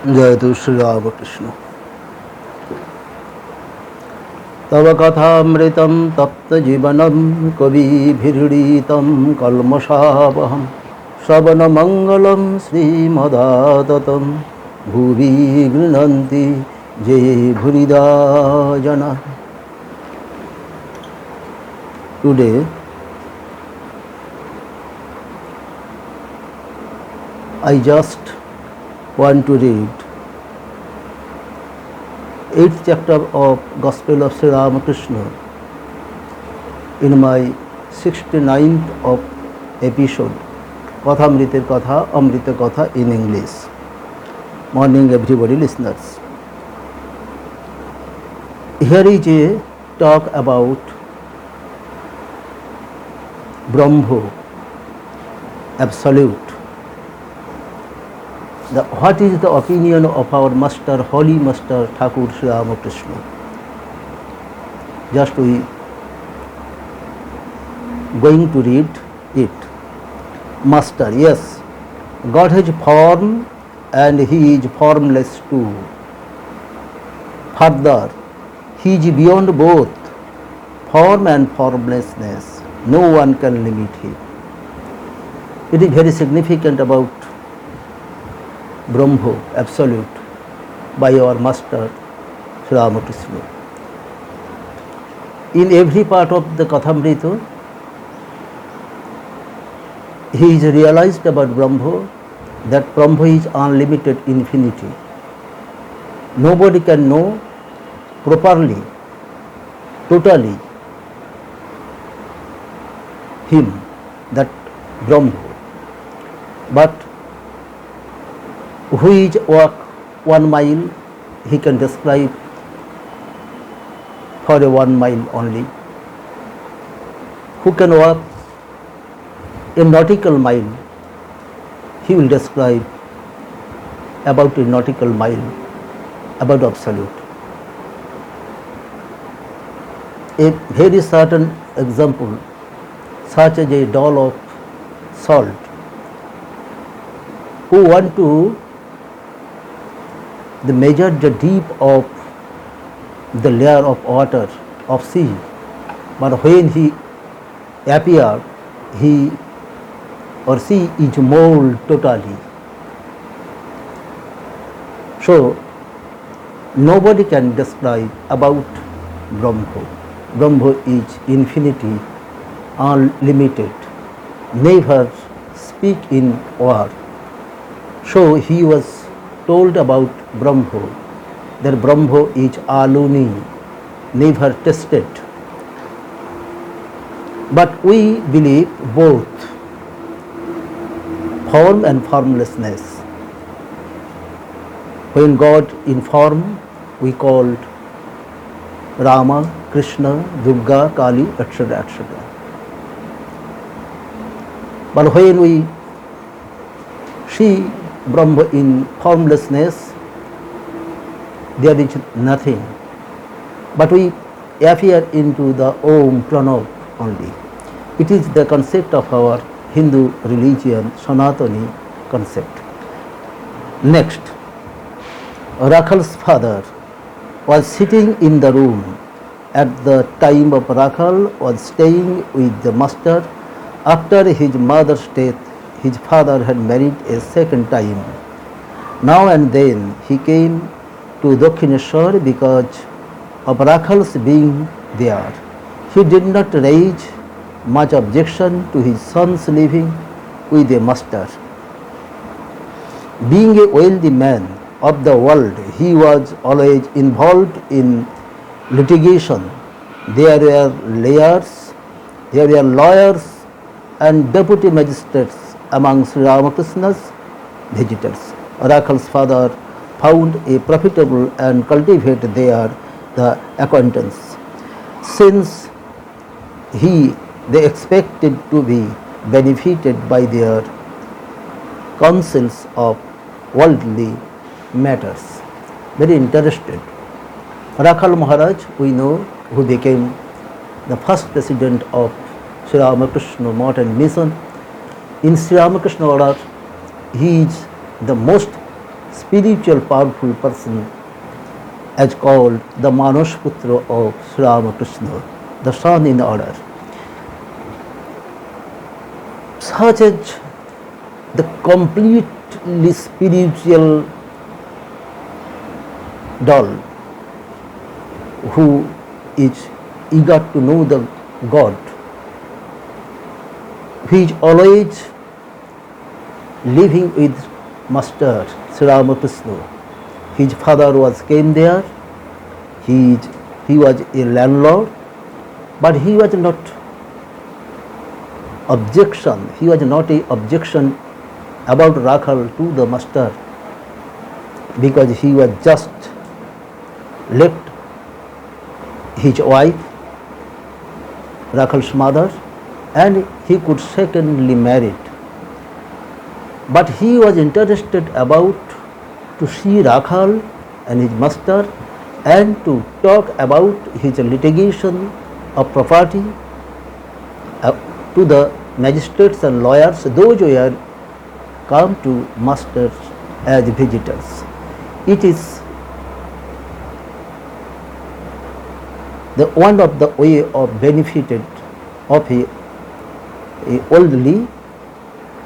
जय तु श्री रामकृष्ण। तव कथामृतं तप्तजीवनं कविभिरीडितं कल्मषापहं श्रवणमङ्गलं श्रीमदाततं भुवि गृह्णन्ति ये भूरिदा जना। Today I just want to read 8th chapter of Gospel of Sri Ramakrishna in my 69th of episode Katha Amrita Katha Amrita Katha in English. Morning everybody listeners. Here is a talk about Brahma, absolute. What is the opinion of our master, holy master Thakur Sri Ramakrishna? Just we going to read it. Master, yes, God has form and he is formless too. Further, he is beyond both form and formlessness. No one can limit him. It is very significant about Brahma, absolute, by our master Sri Ramakrishna. In every part of the Kathamrita, he is realized about Brahma, that Brahma is unlimited infinity. Nobody can know properly, totally him, that Brahma. But who is walk 1 mile, he can describe for a 1 mile only. Who can walk a nautical mile, he will describe about a nautical mile, about absolute. A very certain example, such as a doll of salt, who want to measure the deep of the layer of water of sea, but when he appear, he or she is mold totally. So nobody can describe about Brahma. Brahma is infinity, unlimited, never speak in word. So he was told about Brahma, that Brahma is aluni, never tested. But we believe both form and formlessness. When God in form, we called Rama, Krishna, Durga, Kali, etc., etc. But when we see Brahma in formlessness, there is nothing. But we appear into the Om Pranav only. It is the concept of our Hindu religion, Sanatani concept. Next, Rakhal's father was sitting in the room. At the time of Rakhal was staying with the master. After his mother's death, his father had married a second time. Now and then he came to Dakshineshwar because of Rakhal's being there. He did not raise much objection to his son's living with a master. Being a wealthy man of the world, he was always involved in litigation. There were lawyers and deputy magistrates among Sri Ramakrishna's visitors. Rakhal's father found a profitable and cultivated there the acquaintance. Since they expected to be benefited by their counsels of worldly matters. Very interested. Rakhal Maharaj, we know, who became the first president of Sri Ramakrishna Math and Mission. In Sri Ramakrishna order, he is the most spiritual powerful person as called the Manas Putra of Sri Ramakrishna, the son in order. Such as the completely spiritual doll who is eager to know the God, who is always living with Master Sri Ramakrishna. His father came there. He was a landlord, but he was not objection. He was not a objection about Rakhal to the master, because he was just left his wife, Rakhal's mother, and he could secondly marry. But he was interested about to see Rakhal and his master and to talk about his litigation of property to the magistrates and lawyers, those who had come to master as visitors. It is the one of the way of benefited of a elderly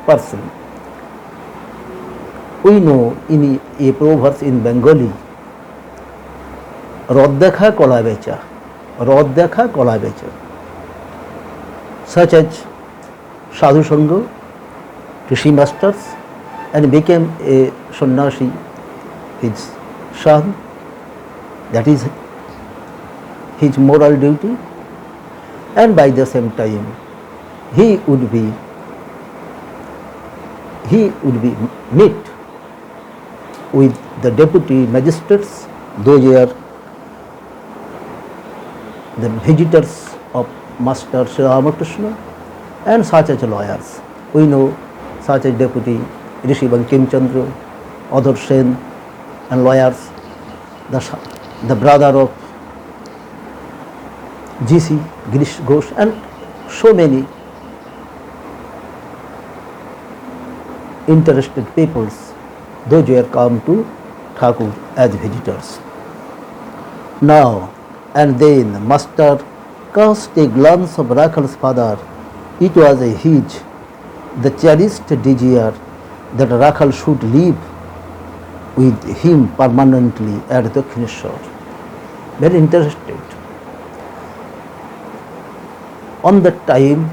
person. We know in a proverb in Bengali, Rod dekha kola becha, Rod dekha kola becha, such as Sadhu Sangha, Rishi masters, and became a sannyasi, his son. That is his moral duty, and by the same time he would be meet with the deputy magistrates, those were the visitors of Master Sri Ramakrishna, and such as lawyers. We know such as deputy Rishi Bankim Chandra, other Sen, and lawyers, the brother of G.C. Girish Ghosh, and so many interested peoples, those who have come to Thakur as visitors. Now and then Master cast a glance of Rakhal's father. It was his, the cherished desire that Rakhal should live with him permanently at Dakshineshwar. Very interested. On that time,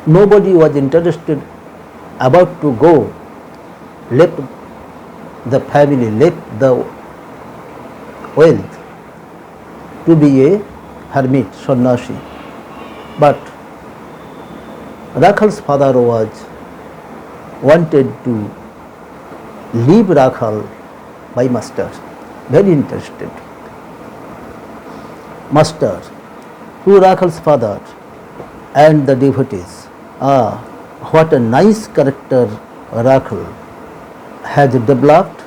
nobody was interested about to go, left the family, left the wealth to be a hermit, sannyasi. But Rakhal's father wanted to leave Rakhal by master, very interested. Master, to Rakhal's father and the devotees, what a nice character Rakhal has developed.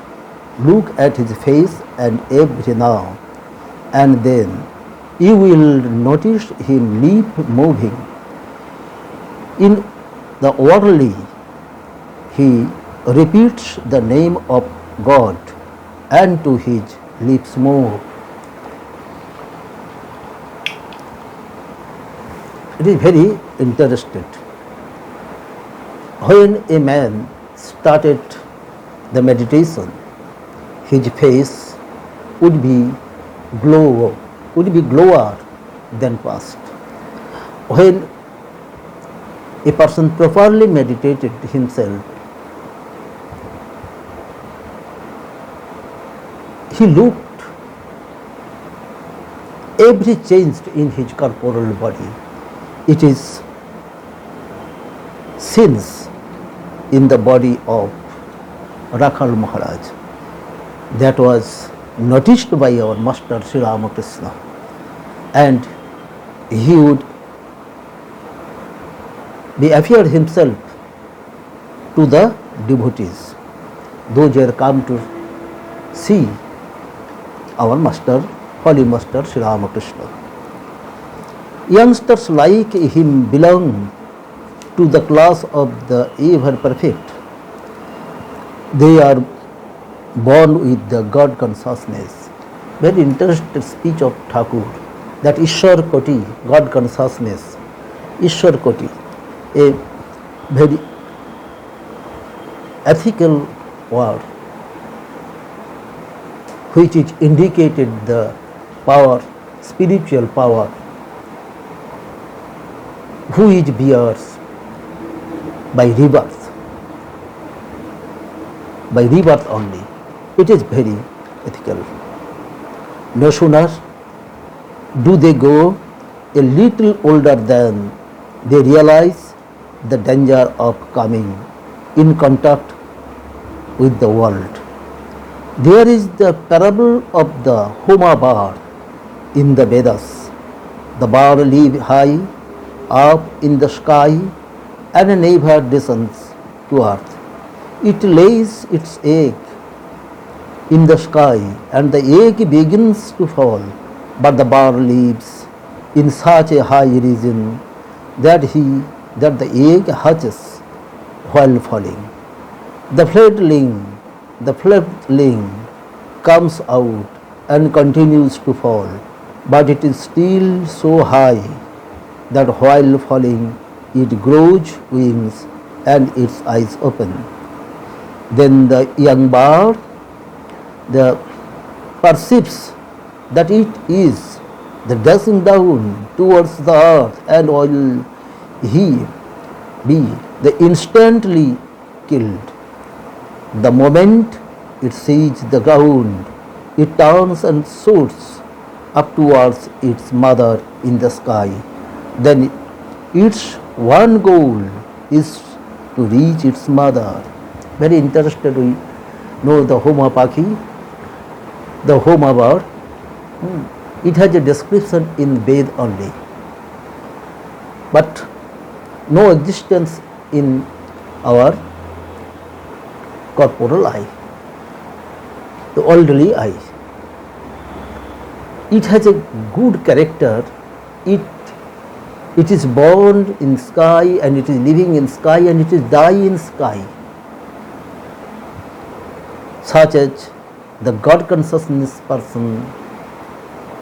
Look at his face and every now and then you will notice him live moving. In the worldly, he repeats the name of God and to his lips move. It is very interesting. When a man started the meditation, his face would be glower than past. When a person properly meditated himself, he looked every change in his corporal body. It is sins in the body of Rakhal Maharaj that was noticed by our Master Sri Ramakrishna, and he would be appeared himself to the devotees, those who are come to see our Master, Holy Master Sri Ramakrishna. Youngsters like him belong to the class of the ever perfect. They are born with the God consciousness. Very interesting speech of Thakur, that Ishwar Koti, God consciousness, Ishwar Koti, a very ethical word which is indicated the power, spiritual power, who is bears by rebirth only. It is very ethical. No sooner do they go a little older than they realize the danger of coming in contact with the world. There is the parable of the Homa bar in the Vedas. The bar lives high up in the sky and never descends to earth. It lays its egg in the sky and the egg begins to fall, but the bar lives in such a high region that the egg hatches while falling. The fledgling comes out and continues to fall, but it is still so high that while falling it grows wings and its eyes open. Then the young bird perceives that it is the dashing down towards the earth, and will he be the instantly killed. The moment it sees the ground, it turns and shoots up towards its mother in the sky. Then its one goal is to reach its mother. Very interested, we know the Homa Pakhi, the Homa bird. It has a description in Ved only, but no existence in our corporal eye, the worldly eye. It has a good character. It is born in sky, and it is living in sky, and it is die in sky. Such as the God consciousness person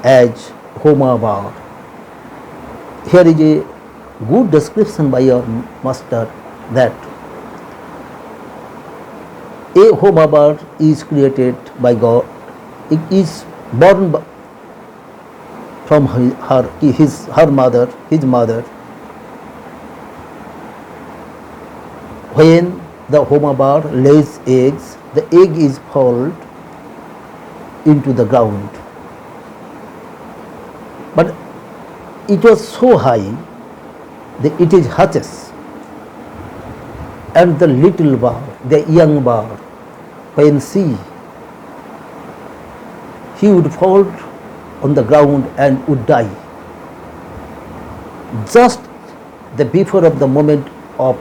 as Homa bar. Here is a good description by your master that a Homa bar is created by God. It is born from his mother. When the Homa bar lays eggs, the egg is folded into the ground. But it was so high that it is hatches, and the little bird, the young bird, when he would fall on the ground and would die. Just before of the moment of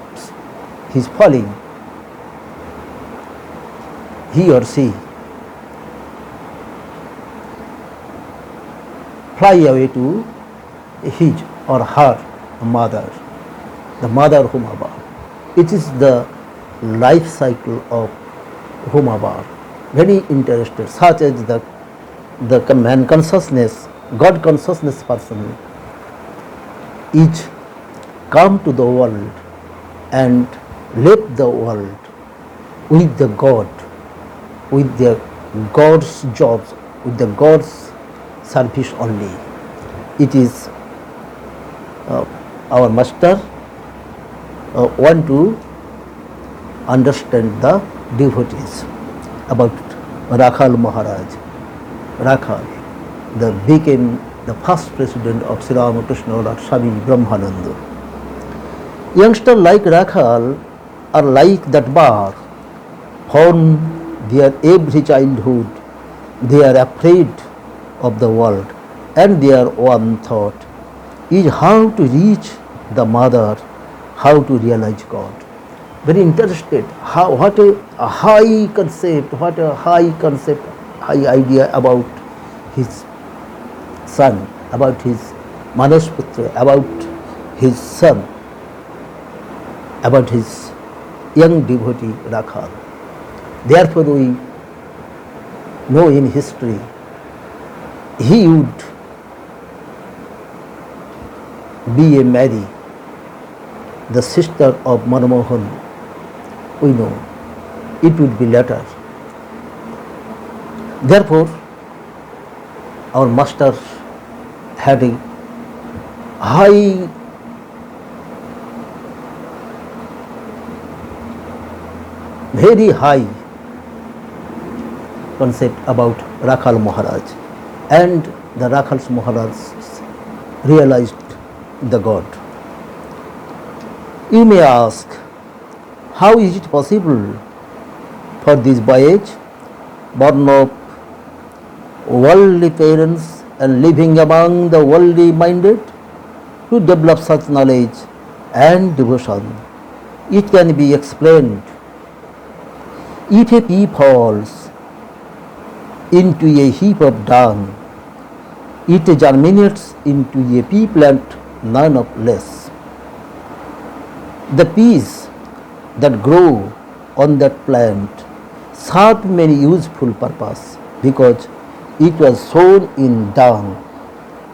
his falling, he or she fly away to his or her mother, the mother Homa bar. It is the life cycle of Homa bar. Very interesting, such as the man consciousness, God consciousness person is come to the world and left the world with the God, with the God's jobs, with the God's service only. It is our master want to understand the devotees about Rakhal Maharaj. Rakhal became the first president of Sri Ramakrishna or Swami Brahmananda. Youngsters like Rakhal are like that bar. From their every childhood, they are afraid of the world, and their one thought is how to reach the mother, how to realize God. Very interested. What a high concept, high idea about his son, about his Manas Putra, about his son, about his young devotee Rakhal. Therefore we know in history he would be a Mary, the sister of Manmohan. We know it would be later. Therefore our master had a high very high concept about Rakhal Maharaj, and the Rakhal Maharaj realized the God. You may ask, how is it possible for this voyage, born of worldly parents and living among the worldly minded, to develop such knowledge and devotion? It can be explained. If a pea falls into a heap of dung, it germinates into a pea plant none of less. The peas that grow on that plant serve many useful purpose, because it was sown in dung,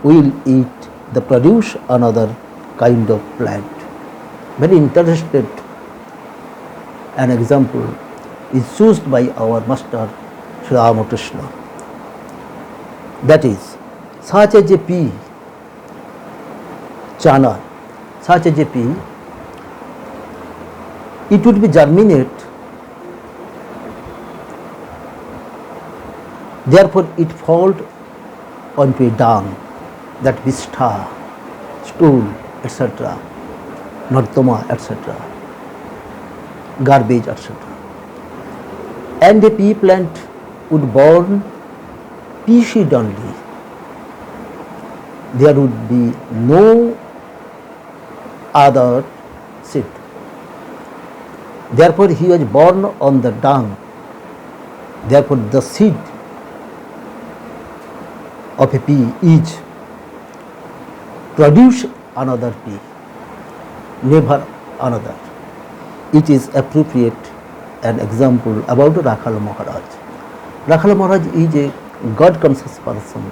will eat the produce another kind of plant. Very interested an example is used by our master Sri Ramakrishna. That is, such as a pea, chana, such as a pea, it would be germinate, therefore it falls onto a dung, that vistha, stool, etc., nardama, etc., garbage, etc. And a pea plant would born pea seed only. There would be no other seed. Therefore he was born on the dung. Therefore the seed of a pea is produce another pea, never another. It is appropriate an example about Rakhal Maharaj. Rakhal Maharaj is a God conscious person,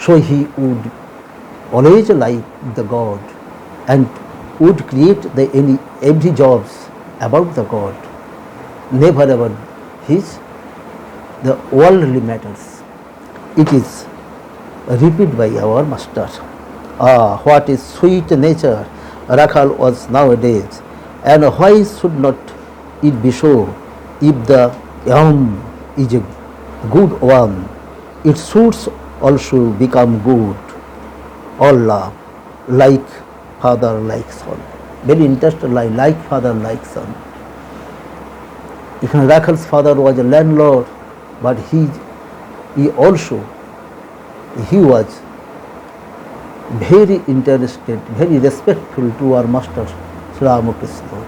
so he would always like the God and would create every jobs about the God, never about the worldly matters. It is repeated by our master. Ah, what is sweet nature Rakhal was nowadays, and why should not it be so? If the yam is a good one, its fruits also become good. All love, like father, like son. Very interesting, like father, like son. Even Rakhal's father was a landlord, but he was very interested, very respectful to our master Sri Ramakrishna.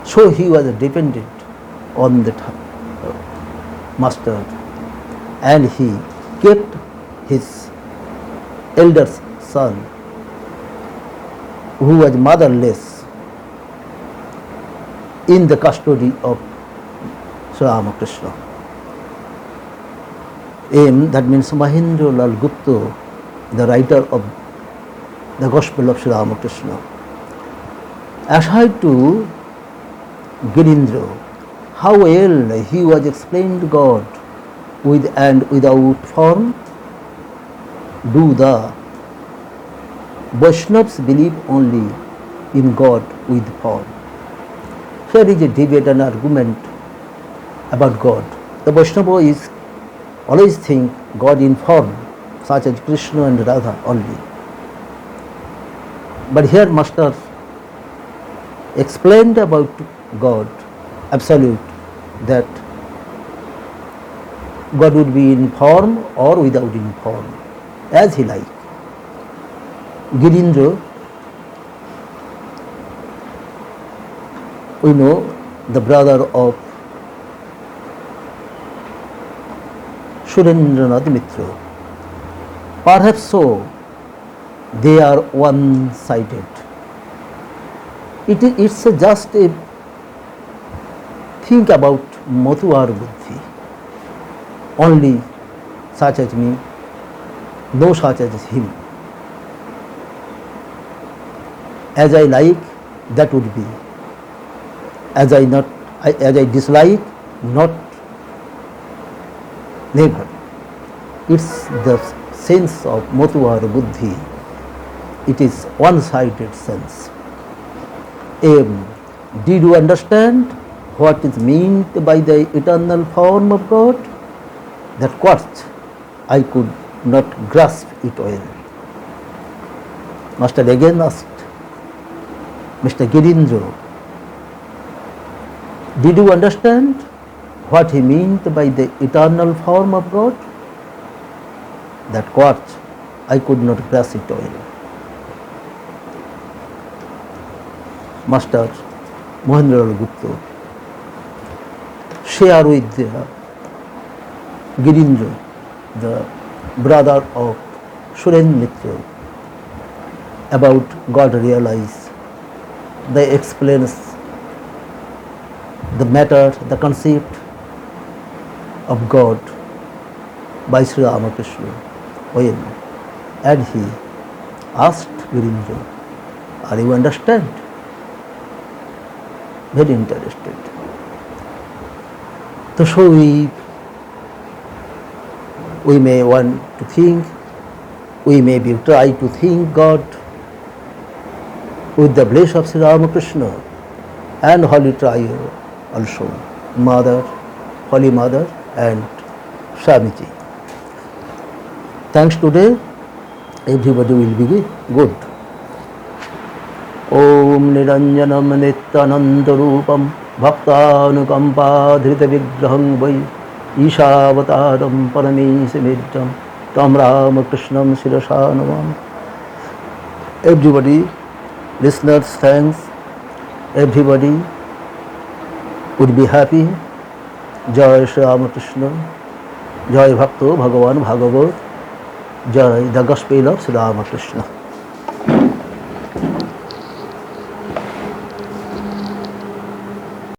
So he was dependent on the master, and he kept his elder son, who was motherless, in the custody of Sri Ramakrishna. M, that means Mahendra Lal Gupta, the writer of the Gospel of Sri Ramakrishna, aside to Girindra, how well he was explained God with and without form. Do the Vaishnavas believe only in God with form? Here is a debate and argument about God. The Vaishnava is always think God in form, such as Krishna and Radha only. But here Master explained about God, absolute, that God would be in form or without in form, as he liked. Girindra, we know, the brother of Surendranath Mitra. Perhaps so, they are one-sided. It's just a think about Matuar Buddhi. Only such as me, no such as him. As I like, that would be. As I dislike, not, never. It's the sense of Matuar Buddhi. It is one-sided sense. Did you understand what is meant by the eternal form of God? That quartz, I could not grasp it well. Master again asked, Mr. Girindra, did you understand what he meant by the eternal form of God? That quartz, I could not grasp it well. Master Mohendralal Gupta shared with Girindra, the brother of Suren Mitra, about God realize. They explains the matter, the concept of God by Sri Ramakrishna. Well, and he asked Girindra, are you understand? Very interested. So we may want to think, we may be try to think God with the bliss of Sri Ramakrishna and Holy Trio also, Mother, Holy Mother and Swamiji. Thanks today, everybody will be good. Om Niranjanam Nityanandarupam Bhaktanukampa Dhrita Vigraham Vai Ishavataram Paramesimiddham Tam Ramakrishnam Sirasanamam. Everybody, listeners, thanks. Everybody would be happy. Jai Sri Ramakrishna, Jai Bhakto Bhagavan Bhagavat, Jai the Gospel of Sri Ramakrishna.